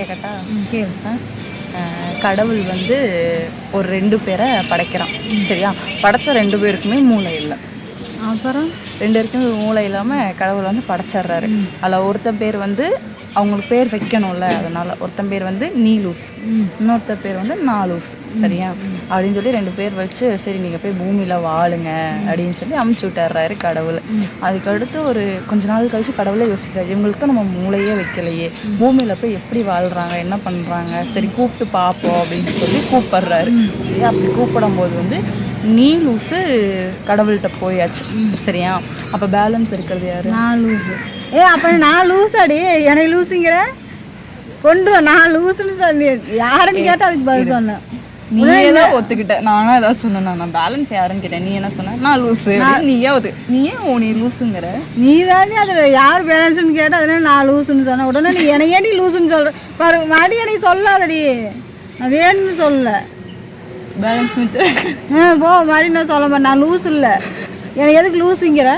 கேட்கட்டா? கேளு. கடவுள் வந்து ஒரு 2 பேரை படைக்கிறான். சரியா? படைச்ச 2 பேருக்குமே மூளை இல்லை. அப்புறம் 2 பேருக்குமே மூளை இல்லாமல் கடவுள் வந்து படைச்சிட்றாரு. அதில் ஒருத்தன் பேர் வந்து அவங்களுக்கு பேர் வைக்கணும்ல, அதனால ஒருத்தன் பேர் வந்து நீலூஸ், இன்னொருத்த பேர் வந்து நாலூஸ். சரியா? அப்படின்னு சொல்லி 2 பேர் வச்சு சரி நீங்கள் போய் பூமியில் வாழுங்க அப்படின்னு சொல்லி அமுச்சு விட்டுறாரு கடவுள். அதுக்கடுத்து ஒரு கொஞ்ச நாள் கழிச்சு கடவுளே யோசிக்கிறாரு, இவங்களுக்கு தான் நம்ம மூளையே வைக்கலையே, பூமியில் போய் எப்படி வாழ்கிறாங்க, என்ன பண்ணுறாங்க, சரி கூப்பிட்டு பார்ப்போம் அப்படின்னு சொல்லி கூப்பிட்றாரு. சரி, அப்படி கூப்பிடும் போது வந்து நீலூஸு கடவுள்கிட்ட போயாச்சு. சரியா? அப்போ பேலன்ஸ் இருக்கிறது யாரு? நான் லூஸு. அப்போ நான் லூஸாடி, எனக்கு லூஸுங்கிற கொண்டு வா. நான் லூஸுன்னு சொல்லி யாருன்னு கேட்டால் அதுக்கு பதில் சொன்னேன். நீயே தான் ஒத்துக்கிட்ட. நானும் ஏதாவது சொன்னேன், நான் பேலன்ஸ் யாருன்னு கேட்டேன். நீ என்ன சொன்ன? நான் லூஸு. நீயே நீ லூஸுங்கிற. நீ தானே அதில் யார் பேலன்ஸ்ன்னு கேட்டால் அதில் நான் லூஸுன்னு சொன்னேன். உடனே நீ எனக்கு நீ லூஸுன்னு சொல்கிற பாரு. மறுபடியும் எனக்கு சொல்லாதடி, நான் வேணும்னு சொல்லலை. பேலன்ஸ் போ மறுபடியும் நான் சொல்ல மாட்டேன். நான் லூஸ் இல்லை, எனக்கு எதுக்கு லூஸுங்கிற?